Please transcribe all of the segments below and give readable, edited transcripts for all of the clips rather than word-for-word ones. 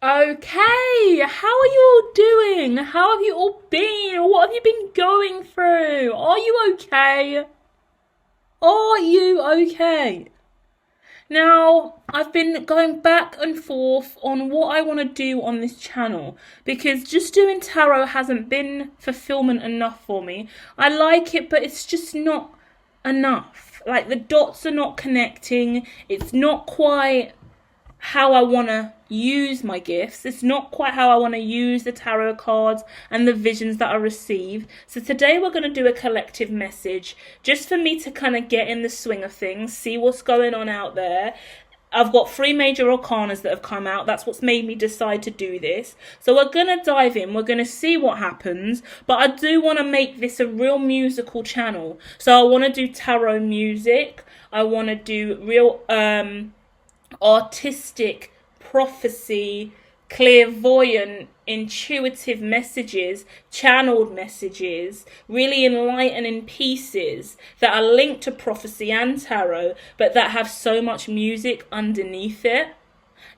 Okay, how are you all doing? How have you all been? What have you been going through? Are you okay? Are you okay? Now, I've been going back and forth on what I want to do on this channel because just doing tarot hasn't been fulfillment enough for me. I like it, but it's just not enough. Like the dots are not connecting. It's not quite how I want to use my gifts. It's not quite how I want to use the tarot cards and the visions that I receive. So today we're going to do a collective message just for me to kind of get in the swing of things, see what's going on out there. I've got 3 major arcanas that have come out. That's what's made me decide to do this. So we're going to dive in. We're going to see what happens. But I do want to make this a real musical channel. So I want to do tarot music. I want to do real artistic prophecy, clairvoyant, intuitive messages, channeled messages, really enlightening pieces that are linked to prophecy and tarot, but that have so much music underneath it.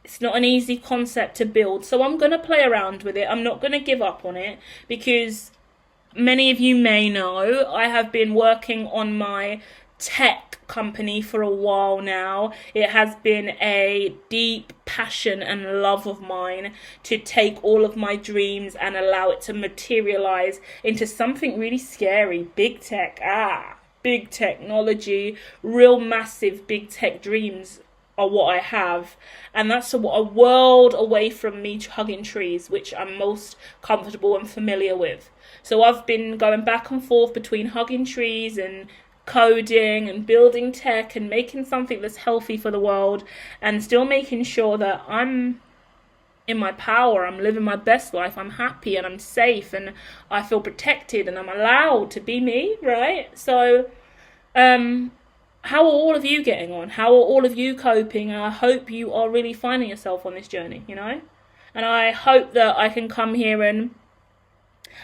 It's not an easy concept to build, so I'm going to play around with it. I'm not going to give up on it because many of you may know I have been working on my tech company for a while now. It has been a deep passion and love of mine to take all of my dreams and allow it to materialize into something really scary. Big tech, big technology, real massive big tech dreams are what I have, and that's a world away from me hugging trees, which I'm most comfortable and familiar with. So I've been going back and forth between hugging trees and coding and building tech and making something that's healthy for the world, and still making sure that I'm in my power, I'm living my best life, I'm happy and I'm safe and I feel protected and I'm allowed to be me, right? So how are all of you getting on? How are all of you coping? And I hope you are really finding yourself on this journey, and I hope that I can come here and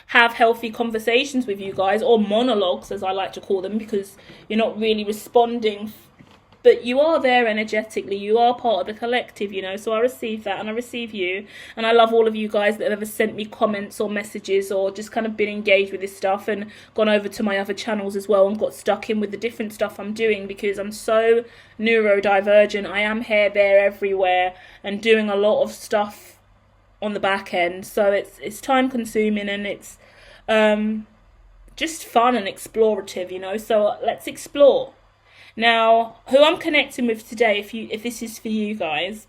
have healthy conversations with you guys, or monologues as I like to call them, because you're not really responding, but you are there energetically, you are part of the collective, so I receive that and I receive you, and I love all of you guys that have ever sent me comments or messages or just kind of been engaged with this stuff and gone over to my other channels as well and got stuck in with the different stuff I'm doing, because I'm so neurodivergent. I am here, there, everywhere, and doing a lot of stuff on the back end, so it's time consuming and it's just fun and explorative, so let's explore. Now, who I'm connecting with today, if this is for you guys,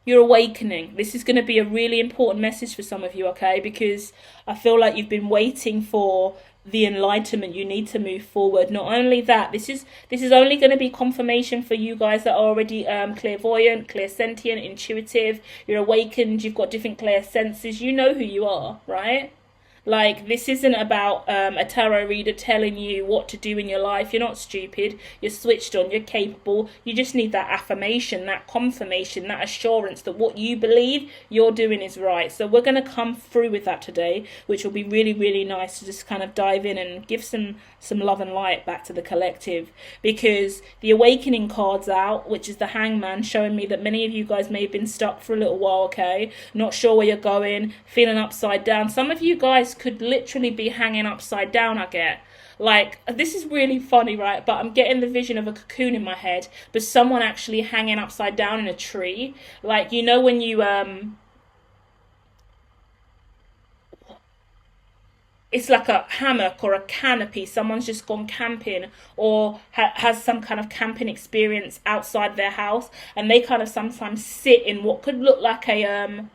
you're awakening. This is going to be a really important message for some of you, okay? Because I feel like you've been waiting for the enlightenment you need to move forward. Not only that, this is only going to be confirmation for you guys that are already clairvoyant, clairsentient, intuitive. You're awakened, you've got different clear senses, you know who you are, right? Like, this isn't about a tarot reader telling you what to do in your life. You're not stupid. You're switched on. You're capable. You just need that affirmation, that confirmation, that assurance that what you believe you're doing is right. So we're going to come through with that today, which will be really, really nice to just kind of dive in and give some love and light back to the collective. Because the awakening card's out, which is the Hangman, showing me that many of you guys may have been stuck for a little while, okay? Not sure where you're going, feeling upside down. Some of you guys could literally be hanging upside down, I get. Like, this is really funny, right? But I'm getting the vision of a cocoon in my head, but someone actually hanging upside down in a tree. Like, when you, it's like a hammock or a canopy. Someone's just gone camping or has some kind of camping experience outside their house, and they kind of sometimes sit in what could look like a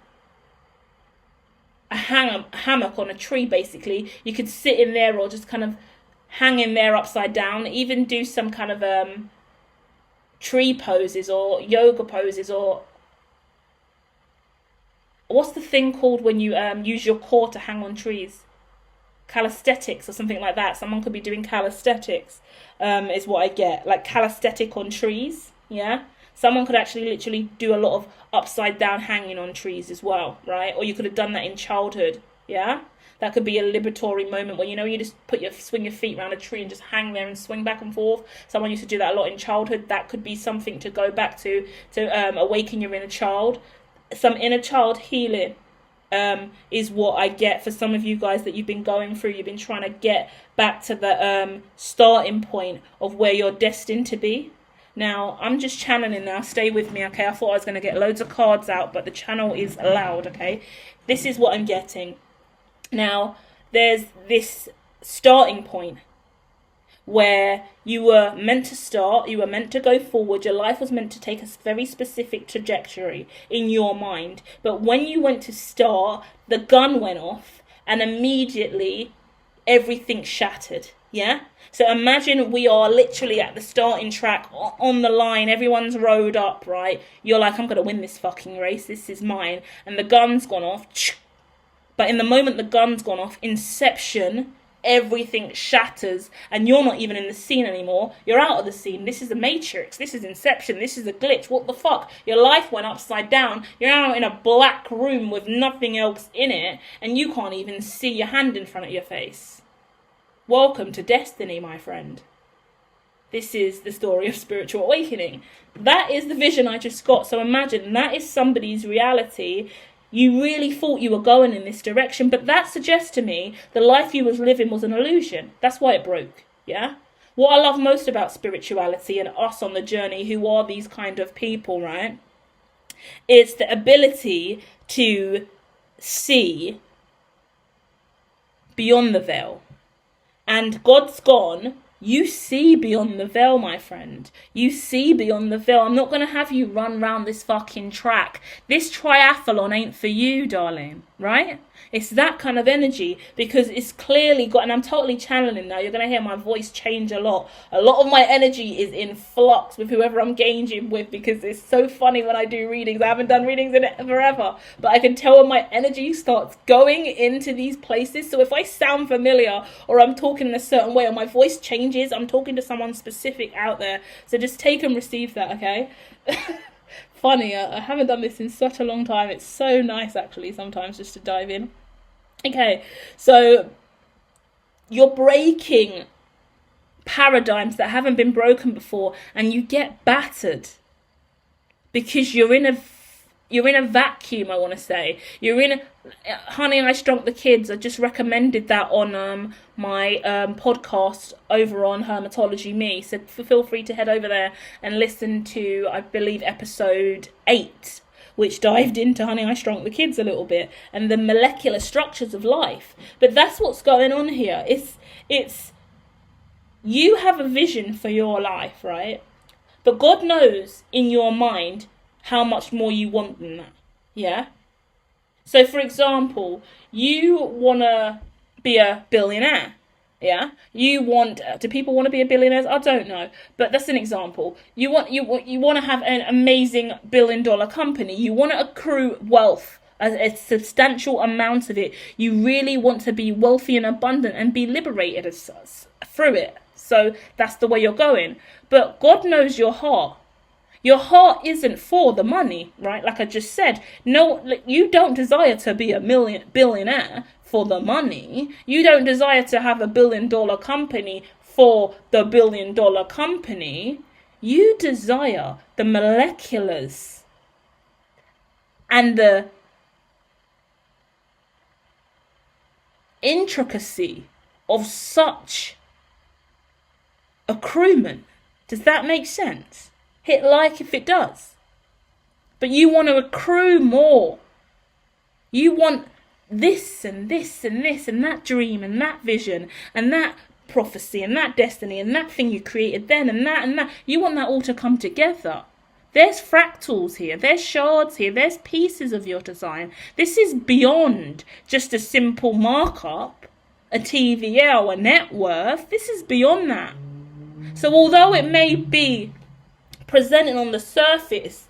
hammock on a tree. Basically, you could sit in there or just kind of hang in there upside down, even do some kind of tree poses or yoga poses, or what's the thing called when you use your core to hang on trees? Calisthenics or something like that. Someone could be doing calisthenics, is what I get, like calisthenic on trees. Yeah, someone could actually literally do a lot of upside down hanging on trees as well, right? Or you could have done that in childhood. Yeah, that could be a liberatory moment where you just swing your feet around a tree and just hang there and swing back and forth. Someone used to do that a lot in childhood. That could be something to go back to awaken your inner child. some inner child healing is what I get for some of you guys that you've been going through. You've been trying to get back to the starting point of where you're destined to be. Now, I'm just channeling now. Stay with me, okay? I thought I was going to get loads of cards out, but the channel is loud, okay? This is what I'm getting. Now, there's this starting point where you were meant to start, you were meant to go forward, your life was meant to take a very specific trajectory in your mind. But when you went to start, the gun went off and immediately everything shattered, yeah? So imagine we are literally at the starting track, on the line, everyone's rode up, right? You're like, I'm going to win this fucking race, this is mine. And the gun's gone off. But in the moment the gun's gone off, inception, everything shatters and you're not even in the scene anymore. You're out of the scene. This is the Matrix. This is Inception. This is a glitch. What the fuck? Your life went upside down. You're now in a black room with nothing else in it and you can't even see your hand in front of your face. Welcome to destiny, my friend. This is the story of spiritual awakening. That is the vision I just got. So imagine that is somebody's reality. You really thought you were going in this direction, but that suggests to me the life you was living was an illusion. That's why it broke, yeah? What I love most about spirituality and us on the journey, who are these kind of people, right, is the ability to see beyond the veil. And God's gone. You see beyond the veil, my friend. You see beyond the veil. I'm not going to have you run round this fucking track. This triathlon ain't for you, darling, right? It's that kind of energy because it's clearly got, and I'm totally channeling now. You're going to hear my voice change a lot. A lot of my energy is in flux with whoever I'm engaging with because it's so funny when I do readings. I haven't done readings in it forever, but I can tell when my energy starts going into these places. So if I sound familiar or I'm talking in a certain way or my voice changes, I'm talking to someone specific out there. So just take and receive that, okay? Funny, I haven't done this in such a long time. It's so nice actually sometimes just to dive in. Okay, so you're breaking paradigms that haven't been broken before and you get battered because you're in a vacuum, I want to say. Honey, I Shrunk the Kids. I just recommended that on my podcast over on Hermitology Me. So feel free to head over there and listen to, I believe, episode 8, which dived into Honey, I Shrunk the Kids a little bit and the molecular structures of life. But that's what's going on here. It's you have a vision for your life, right? But God knows in your mind how much more you want than that, yeah? So, for example, you want to be a billionaire, yeah? Do people want to be a billionaire? I don't know, but that's an example. You want to have an amazing $1 billion company. You want to accrue wealth, a substantial amount of it. You really want to be wealthy and abundant and be liberated through it. So that's the way you're going. But God knows your heart. Your heart isn't for the money, right? Like I just said. No, you don't desire to be a billionaire for the money. You don't desire to have a $1 billion company for the $1 billion company. You desire the moleculars and the intricacy of such accruement. Does that make sense? Hit like if it does. But you want to accrue more. You want this and this and this and that dream and that vision and that prophecy and that destiny and that thing you created then and that and that. You want that all to come together. There's fractals here. There's shards here. There's pieces of your design. This is beyond just a simple markup, a TVL, a net worth. This is beyond that. So although it may be presented on the surface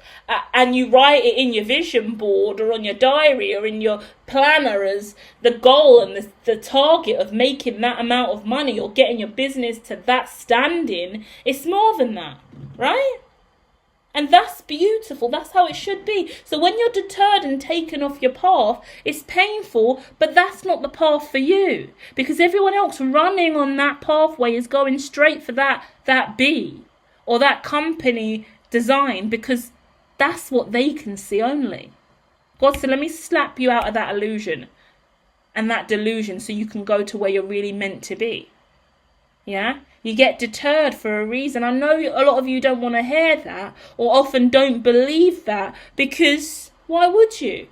and you write it in your vision board or on your diary or in your planner as the goal and the target of making that amount of money or getting your business to that standing, it's more than that, right? And that's beautiful. That's how it should be. So when you're deterred and taken off your path, it's painful, but that's not the path for you. Because everyone else running on that pathway is going straight for that B or that company design because that's what they can see only. God said, let me slap you out of that illusion and that delusion so you can go to where you're really meant to be. Yeah? You get deterred for a reason. I know a lot of you don't want to hear that, or often don't believe that, because why would you?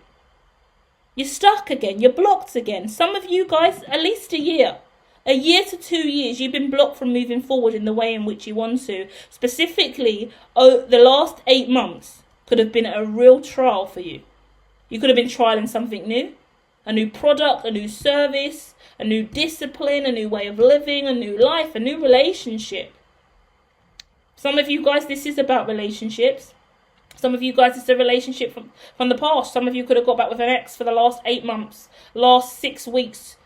You're stuck again. You're blocked again. Some of you guys, at least a year to 2 years, you've been blocked from moving forward in the way in which you want to. Specifically, the last 8 months could have been a real trial for you. You could have been trialing something new, a new product, a new service, a new discipline, a new way of living, a new life, a new relationship. Some of you guys, this is about relationships. Some of you guys, it's a relationship from the past. Some of you could have got back with an ex for the last 8 months, last 6 weeks.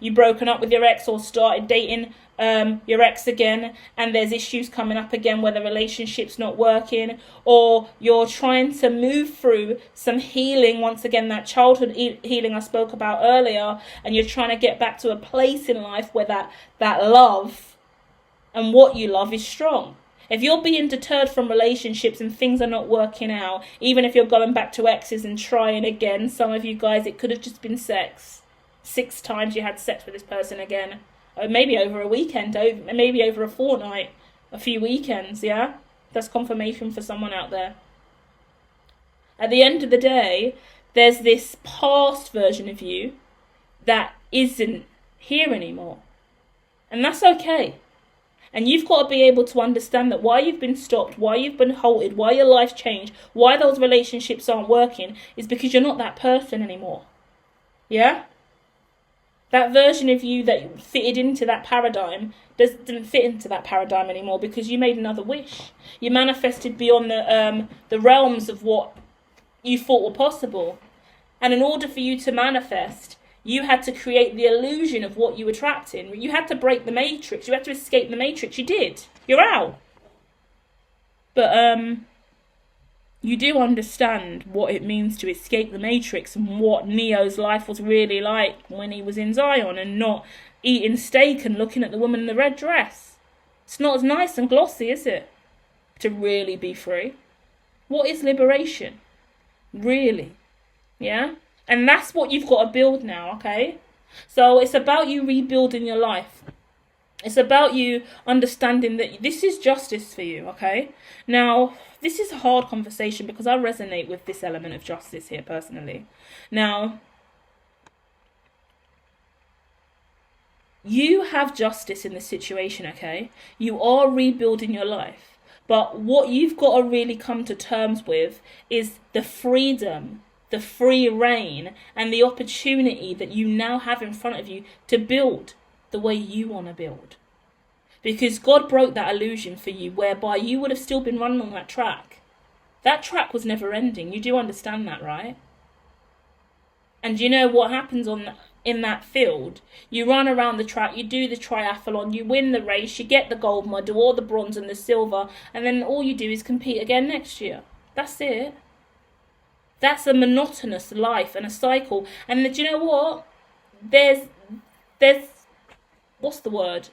You've broken up with your ex or started dating your ex again, and there's issues coming up again where the relationship's not working, or you're trying to move through some healing, once again, that childhood healing I spoke about earlier, and you're trying to get back to a place in life where that love and what you love is strong. If you're being deterred from relationships and things are not working out, even if you're going back to exes and trying again, some of you guys, it could have just been sex. 6 times you had sex with this person again. Or maybe over a weekend, maybe over a fortnight, a few weekends, yeah? That's confirmation for someone out there. At the end of the day, there's this past version of you that isn't here anymore. And that's okay. And you've got to be able to understand that why you've been stopped, why you've been halted, why your life's changed, why those relationships aren't working, is because you're not that person anymore. Yeah? That version of you that fitted into that paradigm didn't fit into that paradigm anymore because you made another wish. You manifested beyond the realms of what you thought were possible. And in order for you to manifest, you had to create the illusion of what you were trapped in. You had to break the matrix. You had to escape the matrix. You did. You're out. But you do understand what it means to escape the matrix and what Neo's life was really like when he was in Zion and not eating steak and looking at the woman in the red dress. It's not as nice and glossy, is it? To really be free. What is liberation? Really? Yeah? And that's what you've got to build now, okay? So it's about you rebuilding your life. It's about you understanding that this is justice for you, okay? Now, this is a hard conversation because I resonate with this element of justice here personally. Now, you have justice in this situation, okay? You are rebuilding your life. But what you've got to really come to terms with is the freedom, the free reign, and the opportunity that you now have in front of you to build the way you want to build. Because God broke that illusion for you whereby you would have still been running on that track. That track was never ending. You do understand that, right? And you know what happens in that field? You run around the track, you do the triathlon, you win the race, you get the gold medal or the bronze and the silver, and then all you do is compete again next year. That's it. That's a monotonous life and a cycle. And do you know what? There's what's the word?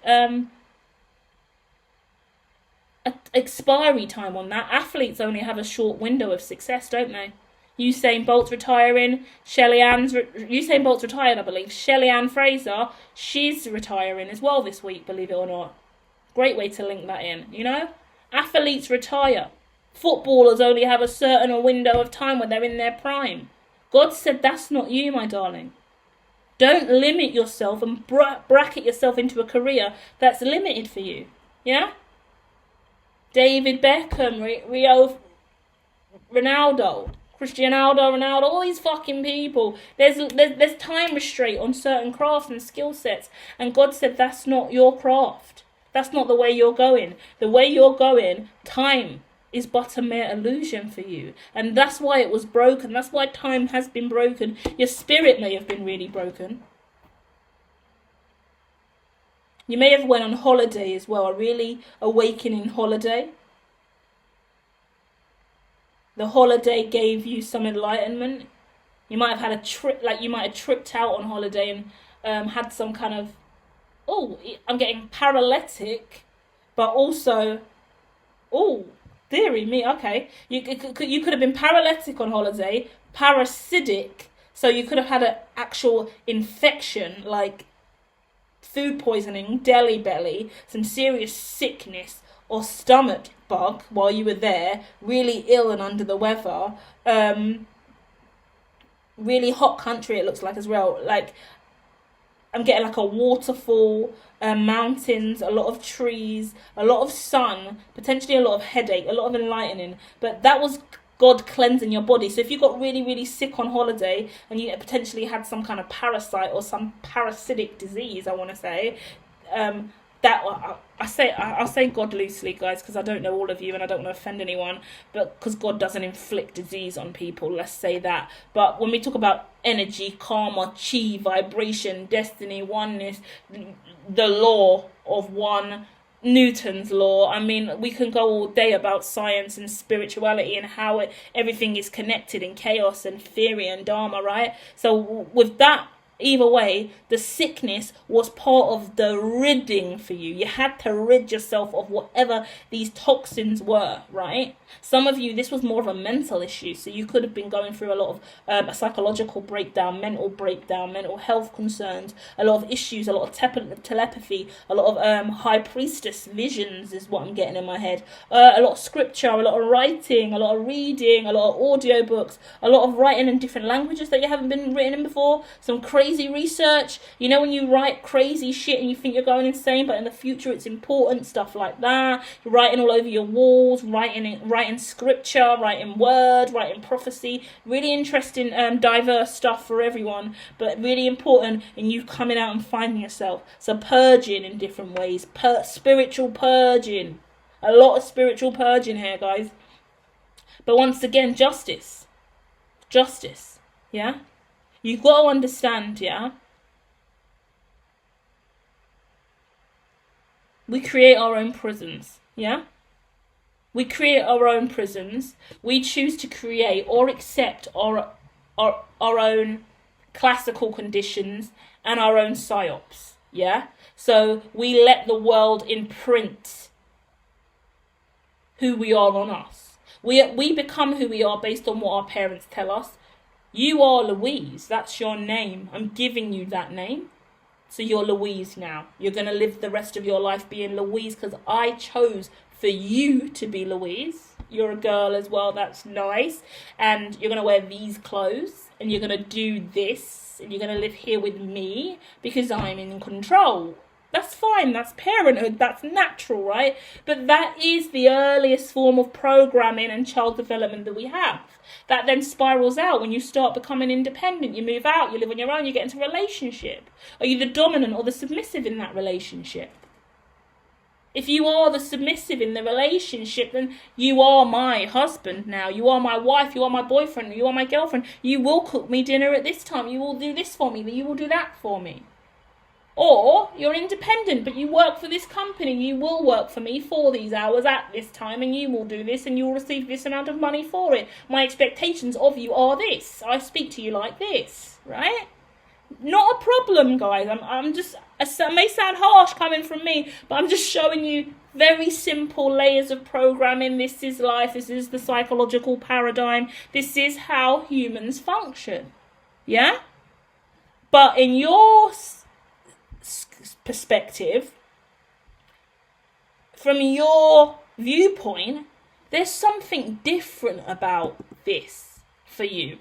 Expiry time on that. Athletes only have a short window of success, don't they? Usain Bolt's retiring. Usain Bolt's retired, I believe. Shelly-Ann Fraser, she's retiring as well this week, believe it or not. Great way to link that in, you know? Athletes retire. Footballers only have a certain window of time when they're in their prime. God said that's not you, my darling. Don't limit yourself and bracket yourself into a career that's limited for you. Yeah? David Beckham, Rio, Ronaldo, Cristiano Ronaldo, all these fucking people. There's time restraint on certain crafts and skill sets. And God said that's not your craft. That's not the way you're going. The way you're going, time is but a mere illusion for you. And that's why it was broken. That's why time has been broken. Your spirit may have been really broken. You may have went on holiday as well, a really awakening holiday. The holiday gave you some enlightenment. You might have had a trip, like you might have tripped out on holiday and had some kind of, oh, I'm getting paralytic, but also, oh, dearie me, okay. You could have been paralytic on holiday, parasitic, so you could have had an actual infection like food poisoning, deli belly, some serious sickness or stomach bug while you were there, really ill and under the weather. Really hot country it looks like as well. Like, I'm getting like a waterfall, mountains, a lot of trees, a lot of sun, potentially a lot of headache, a lot of enlightening. But that was God cleansing your body. So if you got really, really sick on holiday and you potentially had some kind of parasite or some parasitic disease, I want to say, that I'll say God loosely, guys, because I don't know all of you and I don't want to offend anyone, but because God doesn't inflict disease on people, let's say that. But when we talk about energy, karma, chi, vibration, destiny, oneness, the law of one, Newton's law, I mean, we can go all day about science and spirituality and how everything is connected in chaos and theory and dharma, right? So with that, either way, the sickness was part of the ridding for you. You had to rid yourself of whatever these toxins were, right? Some of you, this was more of a mental issue. So you could have been going through a lot of a psychological breakdown, mental health concerns, a lot of issues, a lot of telepathy, a lot of high priestess visions is what I'm getting in my head. A lot of scripture, a lot of writing, a lot of reading, a lot of audiobooks, a lot of writing in different languages that you haven't been written in before, some crazy research. You know when you write crazy shit and you think you're going insane, but in the future it's important, stuff like that. You're writing all over your walls, writing scripture, writing word, writing prophecy. Really interesting, diverse stuff for everyone, but really important in you coming out and finding yourself. So purging in different ways, spiritual purging. A lot of spiritual purging here, guys. But once again, justice, yeah? You've got to understand, yeah? We create our own prisons, yeah? We create our own prisons. We choose to create or accept our own classical conditions and our own PSYOPs, yeah? So we let the world imprint who we are on us. We become who we are based on what our parents tell us. You are Louise. That's your name. I'm giving you that name. So you're Louise now. You're going to live the rest of your life being Louise because I chose for you to be Louise. You're a girl as well. That's nice. And you're going to wear these clothes. And you're going to do this. And you're going to live here with me because I'm in control. That's fine. That's parenthood. That's natural, right? But that is the earliest form of programming and child development that we have. That then spirals out when you start becoming independent. You move out, you live on your own, you get into a relationship. Are you the dominant or the submissive in that relationship? If you are the submissive in the relationship, then you are my husband now. You are my wife, you are my boyfriend, you are my girlfriend. You will cook me dinner at this time. You will do this for me, you will do that for me. Or you're independent, but you work for this company. You will work for me for these hours at this time, and you will do this, and you'll receive this amount of money for it. My expectations of you are this. I speak to you like this, right? Not a problem, guys. I'm just, it may sound harsh coming from me, but I'm just showing you very simple layers of programming. This is life. This is the psychological paradigm. This is how humans function, yeah? But in your perspective, from your viewpoint, there's something different about this for you.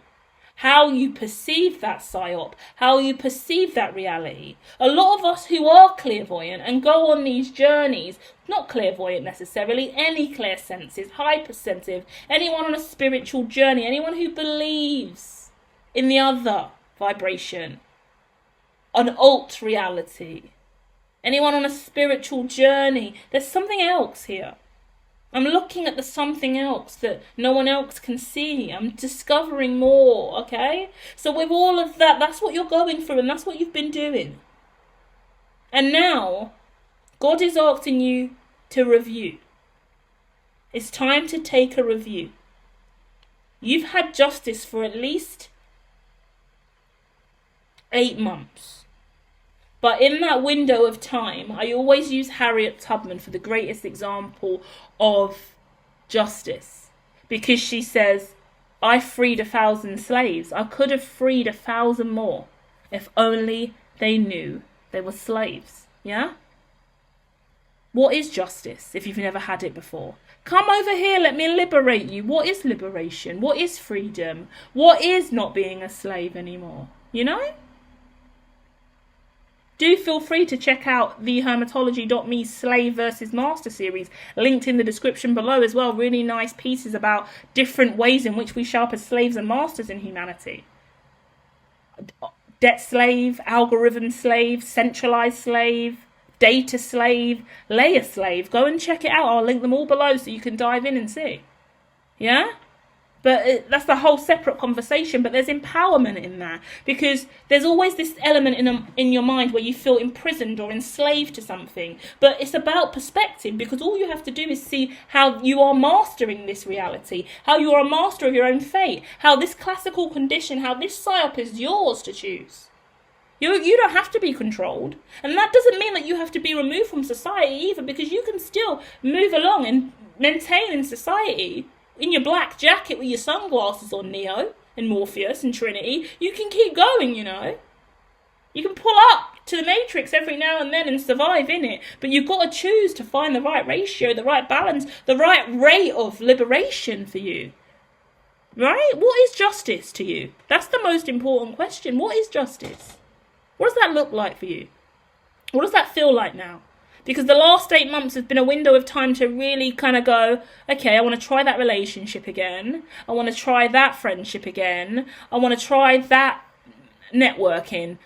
How you perceive that PSYOP, how you perceive that reality. A lot of us who are clairvoyant and go on these journeys, not clairvoyant necessarily, any clairsenses, hypersensitive, anyone on a spiritual journey, anyone who believes in the other vibration, an alt reality, anyone on a spiritual journey, there's something else here. I'm looking at the something else that no one else can see. I'm discovering more, okay? So with all of that, that's what you're going through and that's what you've been doing. And now, God is asking you to review. It's time to take a review. You've had justice for at least 8 months. But in that window of time, I always use Harriet Tubman for the greatest example of justice. Because she says, I freed 1,000 slaves. I could have freed 1,000 more if only they knew they were slaves. Yeah? What is justice if you've never had it before? Come over here, let me liberate you. What is liberation? What is freedom? What is not being a slave anymore? You know? Do feel free to check out the Hermitology.me Slave versus Master series, linked in the description below as well. Really nice pieces about different ways in which we show up as slaves and masters in humanity. Debt slave, algorithm slave, centralized slave, data slave, layer slave. Go and check it out. I'll link them all below so you can dive in and see. Yeah? But that's a whole separate conversation. But there's empowerment in that, because there's always this element in your mind where you feel imprisoned or enslaved to something. But it's about perspective, because all you have to do is see how you are mastering this reality, how you are a master of your own fate, how this classical condition, how this PSYOP is yours to choose. You don't have to be controlled. And that doesn't mean that you have to be removed from society either, because you can still move along and maintain in society in your black jacket with your sunglasses on, Neo and Morpheus and Trinity. You can keep going, you know. You can pull up to the Matrix every now and then and survive in it. But you've got to choose to find the right ratio, the right balance, the right rate of liberation for you. Right? What is justice to you? That's the most important question. What is justice? What does that look like for you? What does that feel like now? Because the last 8 months has been a window of time to really kind of go, okay, I want to try that relationship again. I want to try that friendship again. I want to try that networking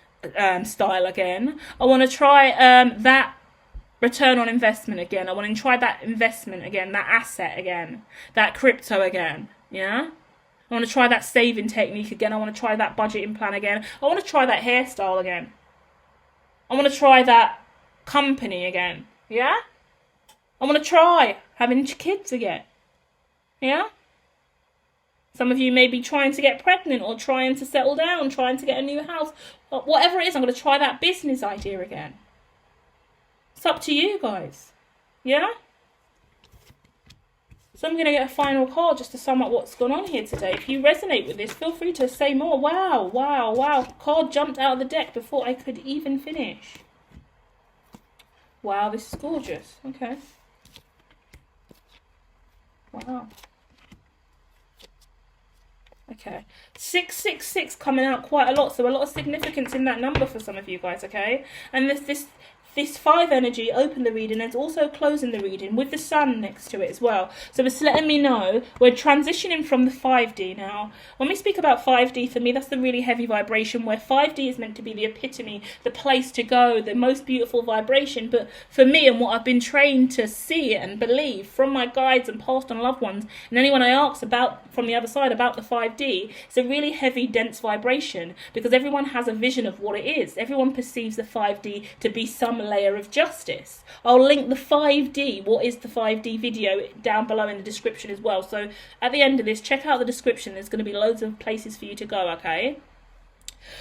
style again. I want to try that return on investment again. I want to try that investment again, that asset again, that crypto again. Yeah? I want to try that saving technique again. I want to try that budgeting plan again. I want to try that hairstyle again. I want to try that company again. Yeah? I want to try having kids again. Yeah? Some of you may be trying to get pregnant or trying to settle down, trying to get a new house. Whatever it is, I'm going to try that business idea again. It's up to you guys. Yeah? So I'm going to get a final card just to sum up what's gone on here today. If you resonate with this, feel free to say more. Wow, wow, wow. Card jumped out of the deck before I could even finish. Wow, this is gorgeous. Okay. Wow. Okay. 666 coming out quite a lot, so a lot of significance in that number for some of you guys, okay? And this 5 energy opened the reading, and it's also closing the reading with the sun next to it as well. So it's letting me know we're transitioning from the 5D now. When we speak about 5D, for me, that's the really heavy vibration, where 5D is meant to be the epitome, the place to go, the most beautiful vibration. But for me, and what I've been trained to see and believe from my guides and past on loved ones, and anyone I ask about from the other side about the 5D, it's a really heavy, dense vibration, because everyone has a vision of what it is. Everyone perceives the 5D to be some layer of justice. I'll link the 5D, what is the 5D video, down below in the description as well. So at the end of this, check out the description. There's going to be loads of places for you to go, okay?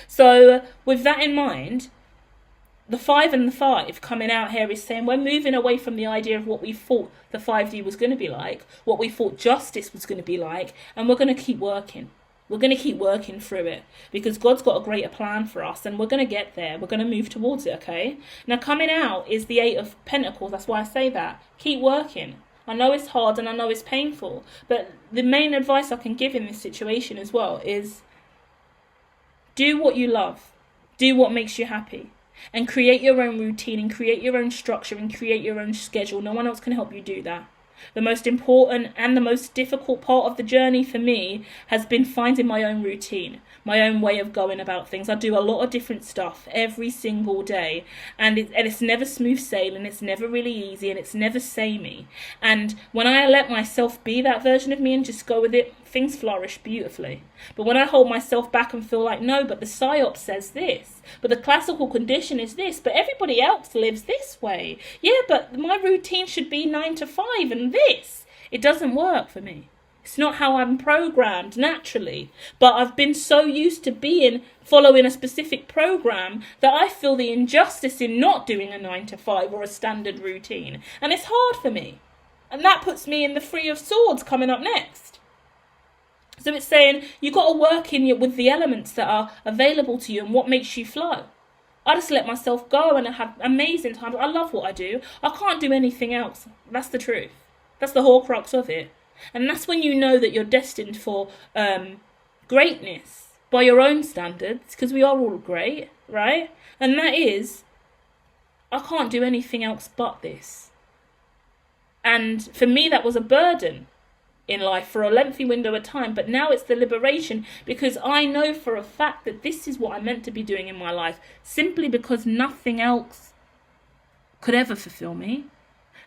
So with that in mind, the 5 and the 5 coming out here is saying we're moving away from the idea of what we thought the 5D was going to be like, what we thought justice was going to be like, and we're going to keep working. We're going to keep working through it, because God's got a greater plan for us, and we're going to get there. We're going to move towards it, okay? Now, coming out is the 8 of Pentacles. That's why I say that. Keep working. I know it's hard and I know it's painful, but the main advice I can give in this situation as well is do what you love. Do what makes you happy. And create your own routine, and create your own structure, and create your own schedule. No one else can help you do that. The most important and the most difficult part of the journey for me has been finding my own routine, my own way of going about things. I do a lot of different stuff every single day, and it's never smooth sailing, it's never really easy, and it's never samey. And when I let myself be that version of me and just go with it, things flourish beautifully. But when I hold myself back and feel like, no, but the PSYOP says this, but the classical condition is this, but everybody else lives this way. Yeah, but my routine should be 9 to 5 and this. It doesn't work for me. It's not how I'm programmed naturally. But I've been so used to following a specific program that I feel the injustice in not doing a 9 to 5 or a standard routine. And it's hard for me. And that puts me in the 3 of Swords coming up next. So it's saying you got to work with the elements that are available to you and what makes you flow. I just let myself go and I have amazing times. I love what I do. I can't do anything else. That's the truth. That's the horcrux of it. And that's when you know that you're destined for greatness by your own standards, because we are all great, right? And that is, I can't do anything else but this. And for me, that was a burden in life for a lengthy window of time, but now it's the liberation, because I know for a fact that this is what I'm meant to be doing in my life, simply because nothing else could ever fulfill me.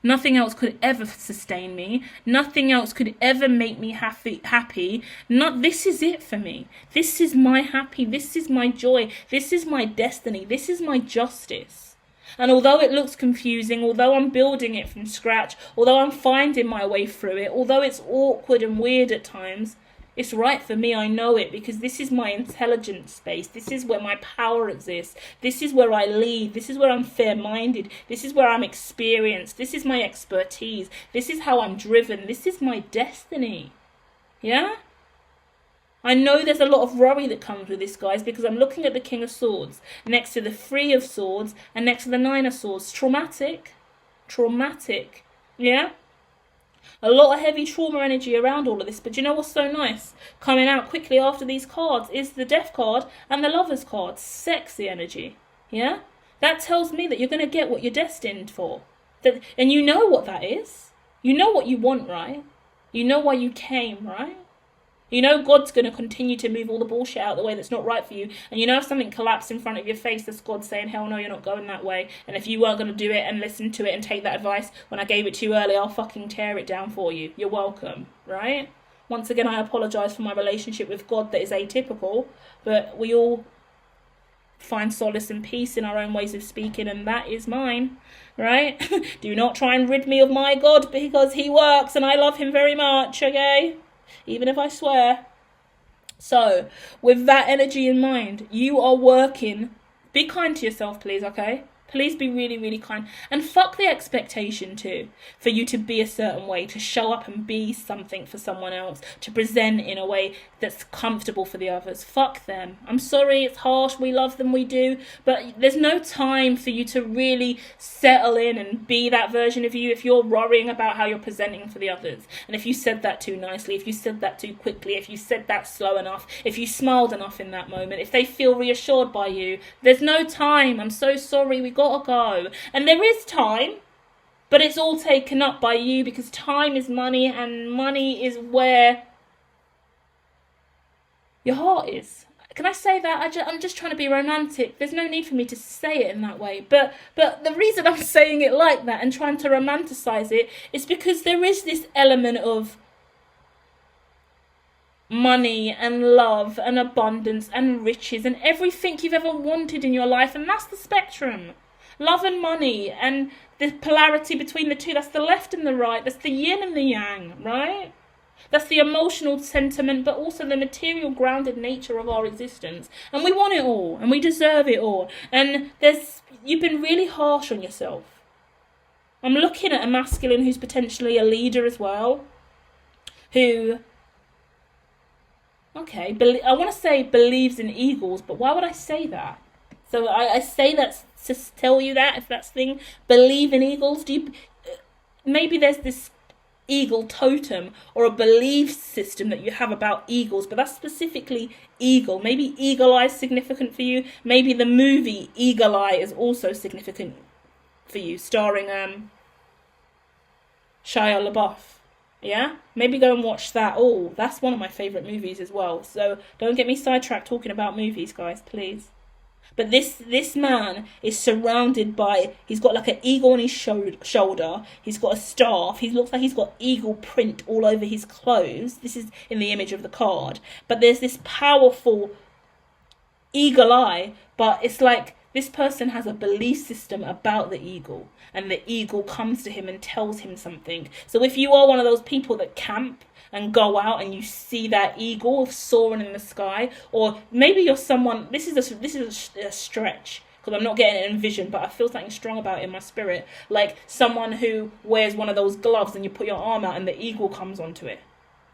Nothing else could ever sustain me. Nothing else could ever make me happy. This is it for me. This is my happy. This is my joy. This is my destiny. This is my justice. And although it looks confusing, although I'm building it from scratch, although I'm finding my way through it, although it's awkward and weird at times, it's right for me, I know it, because this is my intelligence space. This is where my power exists. This is where I lead. This is where I'm fair-minded. This is where I'm experienced. This is my expertise. This is how I'm driven. This is my destiny. Yeah? I know there's a lot of worry that comes with this, guys, because I'm looking at the King of Swords next to the Three of Swords and next to the Nine of Swords. Traumatic. Yeah? A lot of heavy trauma energy around all of this. But do you know what's so nice? Coming out quickly after these cards is the Death card and the Lovers card. Sexy energy. Yeah? That tells me that you're going to get what you're destined for. And you know what that is. You know what you want, right? You know why you came, right? You know God's going to continue to move all the bullshit out of the way that's not right for you. And you know if something collapsed in front of your face, that's God saying, hell no, you're not going that way. And if you weren't going to do it and listen to it and take that advice when I gave it to you earlier, I'll fucking tear it down for you. You're welcome, right? Once again, I apologise for my relationship with God that is atypical. But we all find solace and peace in our own ways of speaking, and that is mine, right? Do not try and rid me of my God, because he works and I love him very much, okay? Even if I swear. So, with that energy in mind, you are working. Be kind to yourself, please, okay? Please be really, really kind. And fuck the expectation, too, for you to be a certain way, to show up and be something for someone else, to present in a way that's comfortable for the others. Fuck them. I'm sorry, it's harsh, we love them, we do, but there's no time for you to really settle in and be that version of you if you're worrying about how you're presenting for the others. And if you said that too nicely, if you said that too quickly, if you said that slow enough, if you smiled enough in that moment, if they feel reassured by you, there's no time. I'm so sorry, we gotta go. And there is time, but it's all taken up by you, because time is money, and money is where your heart is. Can I say that? I'm just trying to be romantic. There's no need for me to say it in that way. But the reason I'm saying it like that and trying to romanticize it is because there is this element of money and love and abundance and riches and everything you've ever wanted in your life, and that's the spectrum. Love and money, and the polarity between the two, that's the left and the right, that's the yin and the yang, right? That's the emotional sentiment, but also the material grounded nature of our existence. And we want it all, and we deserve it all. And you've been really harsh on yourself. I'm looking at a masculine who's potentially a leader as well, who, okay, I want to say believes in eagles, but why would I say that? So I say that to tell you that, if that's the thing, believe in eagles. Maybe there's this eagle totem or a belief system that you have about eagles, but that's specifically eagle. Maybe Eagle Eye is significant for you. Maybe the movie Eagle Eye is also significant for you, starring Shia LaBeouf. Yeah? Maybe go and watch that. Oh, that's one of my favourite movies as well. So don't get me sidetracked talking about movies, guys, please. But this man is surrounded by, he's got like an eagle on his shoulder, he's got a staff, he looks like he's got eagle print all over his clothes. This is in the image of the card. But there's this powerful eagle eye, but it's like this person has a belief system about the eagle, and the eagle comes to him and tells him something. So if you are one of those people that camp and go out and you see that eagle soaring in the sky, or maybe you're someone, this is a stretch because I'm not getting it in vision, but I feel something strong about it in my spirit, like someone who wears one of those gloves and you put your arm out and the eagle comes onto it.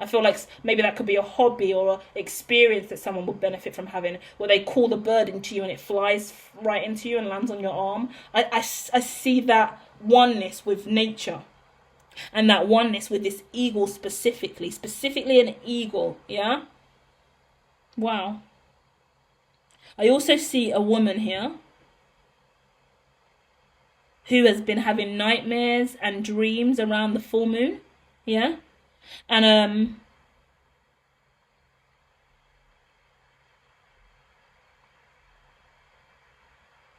I feel like maybe that could be a hobby or an experience that someone would benefit from having, where they call the bird into you and it flies right into you and lands on your arm. I see that oneness with nature, and that oneness with this eagle specifically an eagle, yeah? Wow. I also see a woman here who has been having nightmares and dreams around the full moon, yeah? And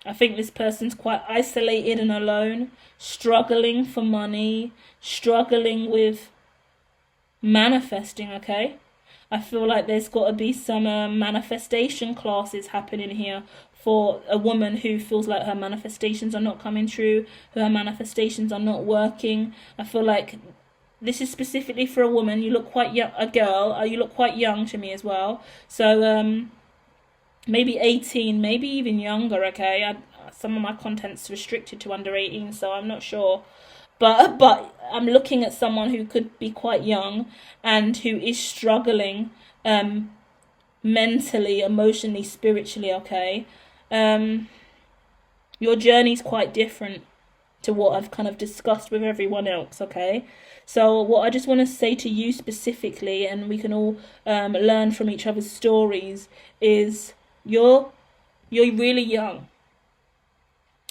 I think this person's quite isolated and alone, struggling for money, struggling with manifesting, okay? I feel like there's got to be some manifestation classes happening here for a woman who feels like her manifestations are not coming true, her manifestations are not working. I feel like this is specifically for a woman. You look quite young, a girl. You look quite young to me as well. So maybe 18, maybe even younger. Okay, some of my content's restricted to under 18, so I'm not sure. But I'm looking at someone who could be quite young and who is struggling mentally, emotionally, spiritually, okay? Your journey's quite different to what I've kind of discussed with everyone else, okay? So what I just want to say to you specifically, and we can all learn from each other's stories, is you're really young.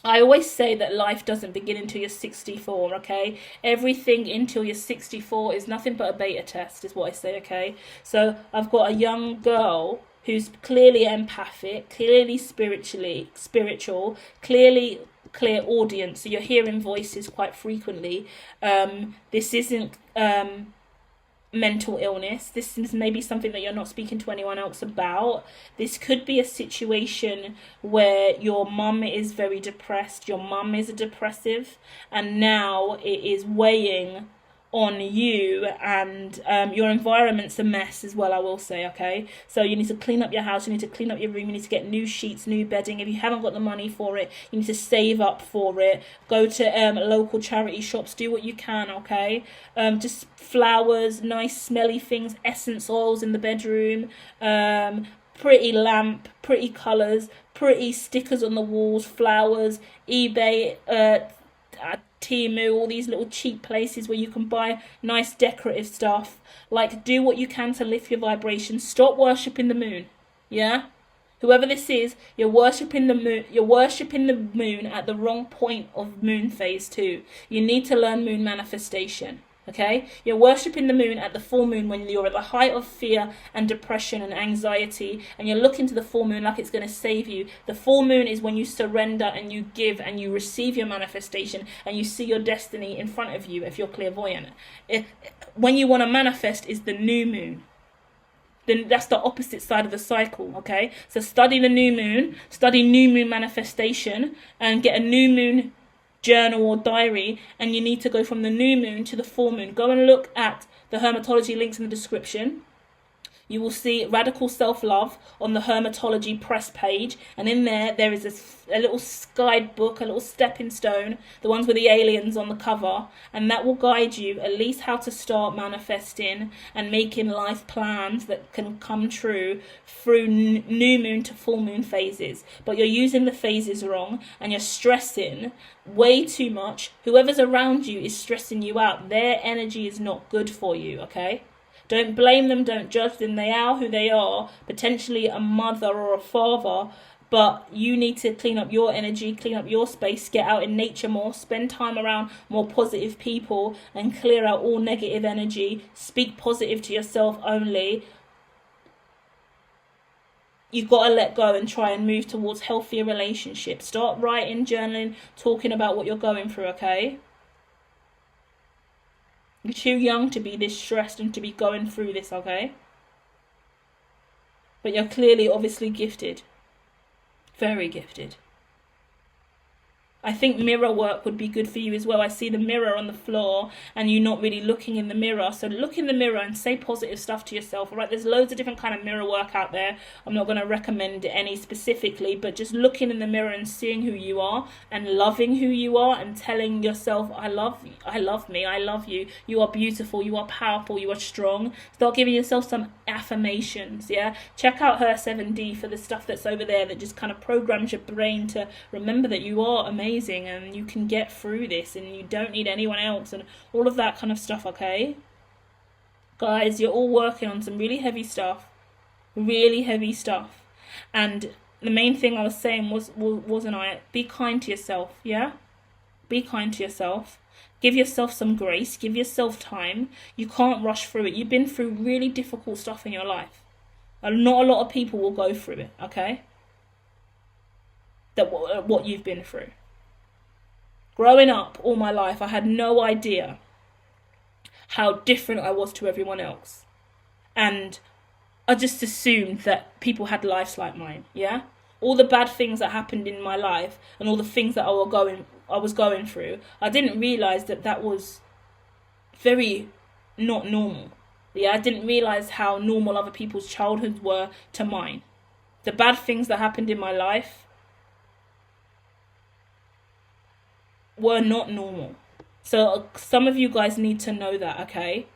I always say that life doesn't begin until you're 64, okay? Everything until you're 64 is nothing but a beta test, is what I say, okay? So I've got a young girl who's clearly empathic, clearly spiritual, clearly clear audience. So you're hearing voices quite frequently. This isn't mental illness. This is maybe something that you're not speaking to anyone else about. This could be a situation where your mum is very depressed, your mum is a depressive, and now it is weighing on you, and your environment's a mess as well, I will say, okay? So you need to clean up your house, you need to clean up your room, you need to get new sheets, new bedding. If you haven't got the money for it, you need to save up for it. Go to local charity shops, do what you can, okay? Just flowers, nice smelly things, essence oils in the bedroom, pretty lamp, pretty colours, pretty stickers on the walls, flowers, eBay, Temu, all these little cheap places where you can buy nice decorative stuff. Like, do what you can to lift your vibration. Stop worshipping the moon, yeah? Whoever this is, you're worshipping the moon. You're worshipping the moon at the wrong point of moon phase 2. You need to learn moon manifestation. Okay, you're worshipping the moon at the full moon when you're at the height of fear and depression and anxiety, and you're looking to the full moon like it's going to save you. The full moon is when you surrender and you give and you receive your manifestation and you see your destiny in front of you if you're clairvoyant. When you want to manifest is the new moon. Then that's the opposite side of the cycle, okay? So study the new moon, study new moon manifestation, and get a new moon journal or diary, and you need to go from the new moon to the full moon. Go and look at the Hermitology links in the description. You will see Radical Self-Love on the Hermitology press page, and in there is a little guidebook, a little stepping stone, the ones with the aliens on the cover, and that will guide you at least how to start manifesting and making life plans that can come true through new moon to full moon phases. But you're using the phases wrong, and you're stressing way too much. Whoever's around you is stressing you out. Their energy is not good for you, okay? Don't blame them, don't judge them. They are who they are, potentially a mother or a father, but you need to clean up your energy, clean up your space, get out in nature more, spend time around more positive people, and clear out all negative energy. Speak positive to yourself only. You've got to let go and try and move towards healthier relationships. Start writing, journaling, talking about what you're going through, okay? You're too young to be this stressed and to be going through this, okay? But you're clearly, obviously gifted. Very gifted. I think mirror work would be good for you as well. I see the mirror on the floor and you're not really looking in the mirror. So look in the mirror and say positive stuff to yourself. All right, there's loads of different kind of mirror work out there. I'm not going to recommend any specifically, but just looking in the mirror and seeing who you are and loving who you are and telling yourself, I love me, I love you. You are beautiful, you are powerful, you are strong. Start giving yourself some affirmations, yeah? Check out her 7D for the stuff that's over there that just kind of programs your brain to remember that you are amazing and you can get through this and you don't need anyone else and all of that kind of stuff, okay? Guys, you're all working on some really heavy stuff. And the main thing I was saying wasn't I? Be kind to yourself, yeah? Be kind to yourself. Give yourself some grace. Give yourself time. You can't rush through it. You've been through really difficult stuff in your life. Not a lot of people will go through it, okay? What you've been through. Growing up all my life, I had no idea how different I was to everyone else. And I just assumed that people had lives like mine, yeah? All the bad things that happened in my life and all the things that I was going through, I didn't realise that was very not normal. Yeah, I didn't realise how normal other people's childhoods were to mine. The bad things that happened in my life were not normal. So some of you guys need to know that, okay?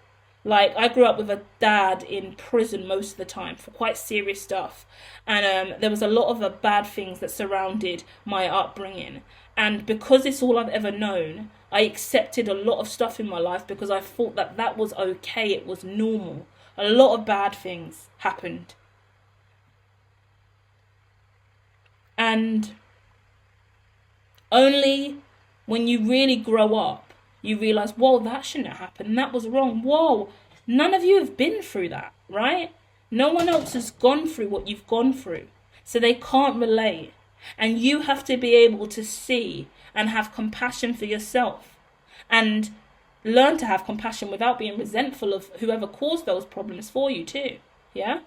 Like, I grew up with a dad in prison most of the time for quite serious stuff. And there was a lot of bad things that surrounded my upbringing. And because it's all I've ever known, I accepted a lot of stuff in my life because I thought that was okay, it was normal. A lot of bad things happened. And only when you really grow up, you realise, whoa, that shouldn't have happened. That was wrong. Whoa, none of you have been through that, right? No one else has gone through what you've gone through. So they can't relate. And you have to be able to see and have compassion for yourself. And learn to have compassion without being resentful of whoever caused those problems for you too. Yeah?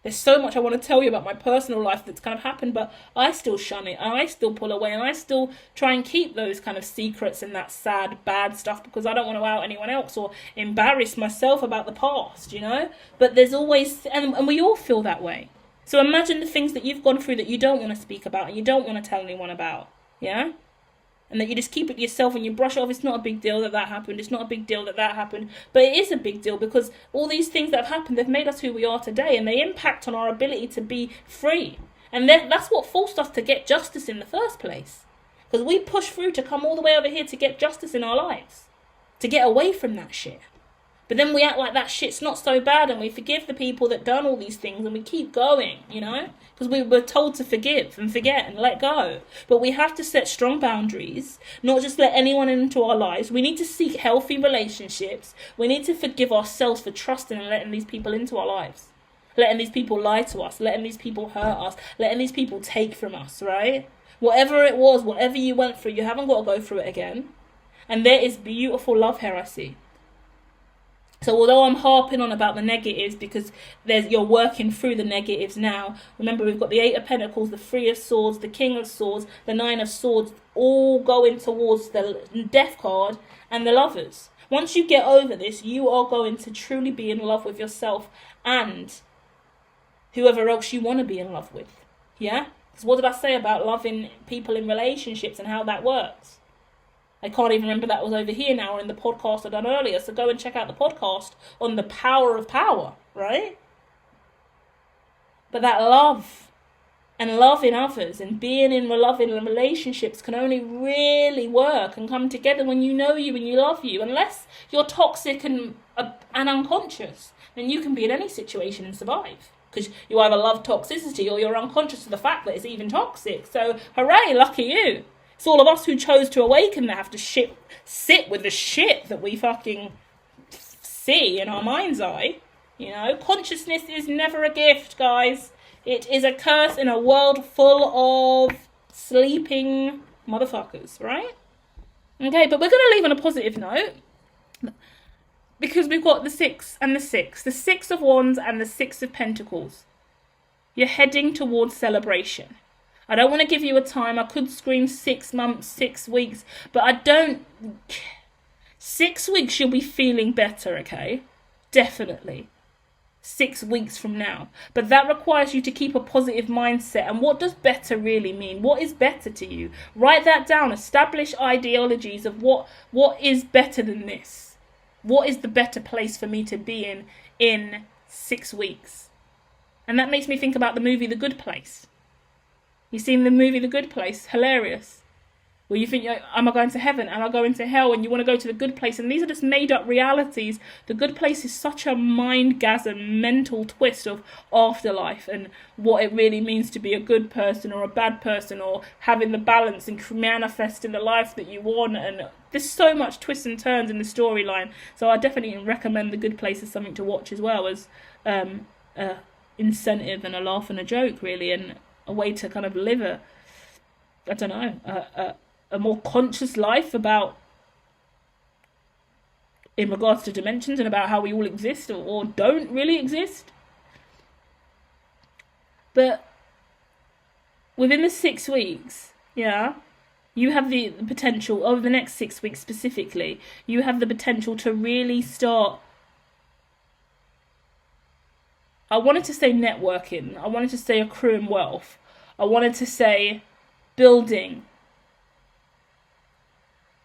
There's so much I want to tell you about my personal life that's kind of happened, but I still shun it, and I still pull away, and I still try and keep those kind of secrets and that sad, bad stuff because I don't want to out anyone else or embarrass myself about the past, you know? But there's always, and we all feel that way. So imagine the things that you've gone through that you don't want to speak about and you don't want to tell anyone about, yeah? And that you just keep it to yourself and you brush it off. It's not a big deal that happened. It's not a big deal that happened. But it is a big deal because all these things that have happened, they've made us who we are today. And they impact on our ability to be free. And that's what forced us to get justice in the first place. Because we pushed through to come all the way over here to get justice in our lives. To get away from that shit. But then we act like that shit's not so bad and we forgive the people that done all these things and we keep going, you know? Because we were told to forgive and forget and let go. But we have to set strong boundaries, not just let anyone into our lives. We need to seek healthy relationships. We need to forgive ourselves for trusting and letting these people into our lives. Letting these people lie to us, letting these people hurt us, letting these people take from us, right? Whatever it was, whatever you went through, you haven't got to go through it again. And there is beautiful love here, I see. So although I'm harping on about the negatives because you're working through the negatives now, remember we've got the 8 of Pentacles, the 3 of Swords, the King of Swords, the 9 of Swords, all going towards the Death card and the Lovers. Once you get over this, you are going to truly be in love with yourself and whoever else you want to be in love with. Yeah? Because what did I say about loving people in relationships and how that works? I can't even remember that was over here now or in the podcast I done earlier. So go and check out the podcast on the power of power, right? But that love and loving others and being in loving relationships can only really work and come together when you know you and you love you. Unless you're toxic and unconscious, then you can be in any situation and survive. Because you either love toxicity or you're unconscious of the fact that it's even toxic. So hooray, lucky you. It's all of us who chose to awaken that have to sit with the shit that we fucking see in our mind's eye. You know, consciousness is never a gift, guys. It is a curse in a world full of sleeping motherfuckers, right? Okay, but we're going to leave on a positive note. Because we've got the 6 and the 6. The 6 of Wands and the 6 of Pentacles. You're heading towards celebration. I don't want to give you a time. I could scream 6 months, 6 weeks, but I don't. 6 weeks you'll be feeling better, okay? Definitely. 6 weeks from now. But that requires you to keep a positive mindset. And what does better really mean? What is better to you? Write that down. Establish ideologies of what is better than this. What is the better place for me to be in 6 weeks? And that makes me think about the movie The Good Place. You seen the movie The Good Place? Hilarious. Where you think, am I going to heaven? Am I going to hell? And you want to go to the good place. And these are just made up realities. The Good Place is such a mind-gasm, mental twist of afterlife and what it really means to be a good person or a bad person, or having the balance and manifesting the life that you want. And there's so much twists and turns in the storyline. So I definitely recommend The Good Place as something to watch, as well as incentive and a laugh and a joke, really, and a way to kind of live a more conscious life about, in regards to dimensions and about how we all exist or don't really exist. But within the 6 weeks, you have the potential, over the next 6 weeks specifically, you have the potential to really start, I wanted to say networking, I wanted to say accruing wealth, I wanted to say building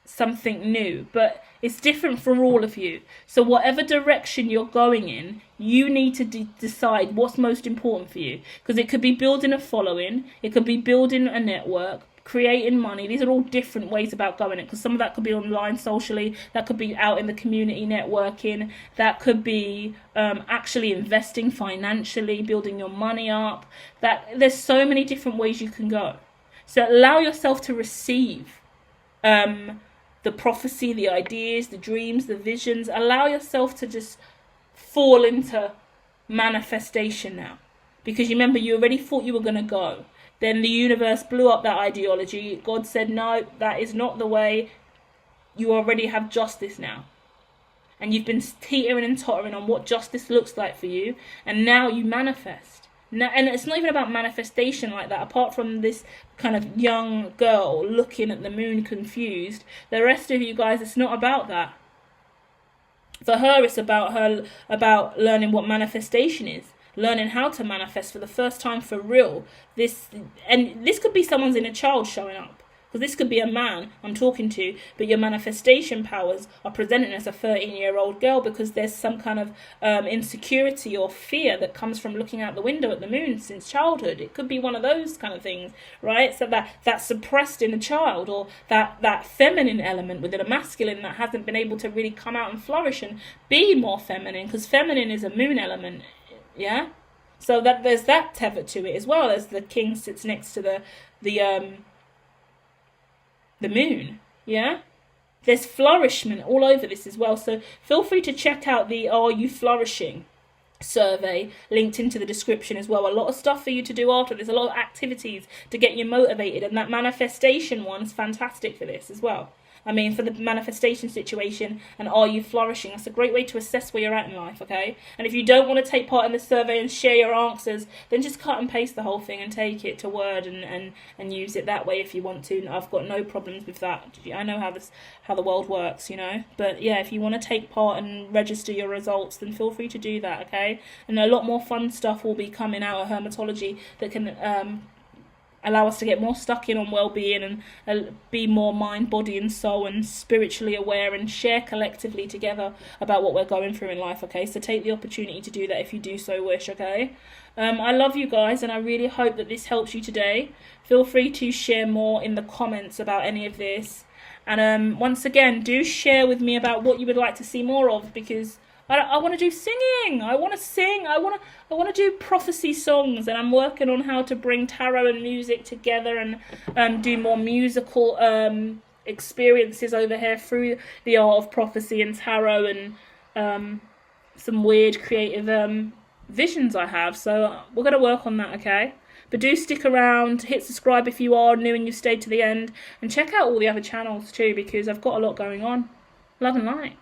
something new, but it's different for all of you. So whatever direction you're going in, you need to decide what's most important for you, because it could be building a following, it could be building a network, creating money. These are all different ways about going it, because some of that could be online, socially, that could be out in the community networking, that could be actually investing financially, building your money up. That there's so many different ways you can go. So allow yourself to receive the prophecy, the ideas, the dreams, the visions. Allow yourself to just fall into manifestation now. Because you remember, you already thought you were going to go. Then the universe blew up that ideology. God said, no, that is not the way. You already have justice now. And you've been teetering and tottering on what justice looks like for you. And now you manifest. Now, and it's not even about manifestation like that. Apart from this kind of young girl looking at the moon confused, the rest of you guys, it's not about that. For her, it's about learning what manifestation is, learning how to manifest for the first time for real. This could be someone's inner child showing up, because this could be a man I'm talking to, but your manifestation powers are presenting as a 13-year-old girl, because there's some kind of insecurity or fear that comes from looking out the window at the moon since childhood. It could be one of those kind of things, right? So that's suppressed in a child, or that feminine element within a masculine that hasn't been able to really come out and flourish and be more feminine, because feminine is a moon element, yeah? So that there's that tether to it, as well as the king sits next to the moon, yeah? There's flourishment all over this as well. So feel free to check out the Are You Flourishing survey linked into the description as well. A lot of stuff for you to do after. There's a lot of activities to get you motivated, and that manifestation one's fantastic for this as well. I mean, for the manifestation situation and Are You Flourishing, that's a great way to assess where you're at in life, okay? And if you don't want to take part in the survey and share your answers, then just cut and paste the whole thing and take it to Word and use it that way if you want to. I've got no problems with that. I know how the world works, you know? But yeah, if you want to take part and register your results, then feel free to do that, okay? And a lot more fun stuff will be coming out of Hermitology that can allow us to get more stuck in on well-being and be more mind, body and soul and spiritually aware, and share collectively together about what we're going through in life, okay? So take the opportunity to do that if you do so wish, okay? I love you guys, and I really hope that this helps you today. Feel free to share more in the comments about any of this. And once again, do share with me about what you would like to see more of, because I want to do singing. I want to sing. I want to do prophecy songs, and I'm working on how to bring tarot and music together and do more musical experiences over here through the art of prophecy and tarot, and some weird creative visions I have. So we're going to work on that, okay? But do stick around, hit subscribe if you are new and you stayed to the end, and check out all the other channels too, because I've got a lot going on. Love and light.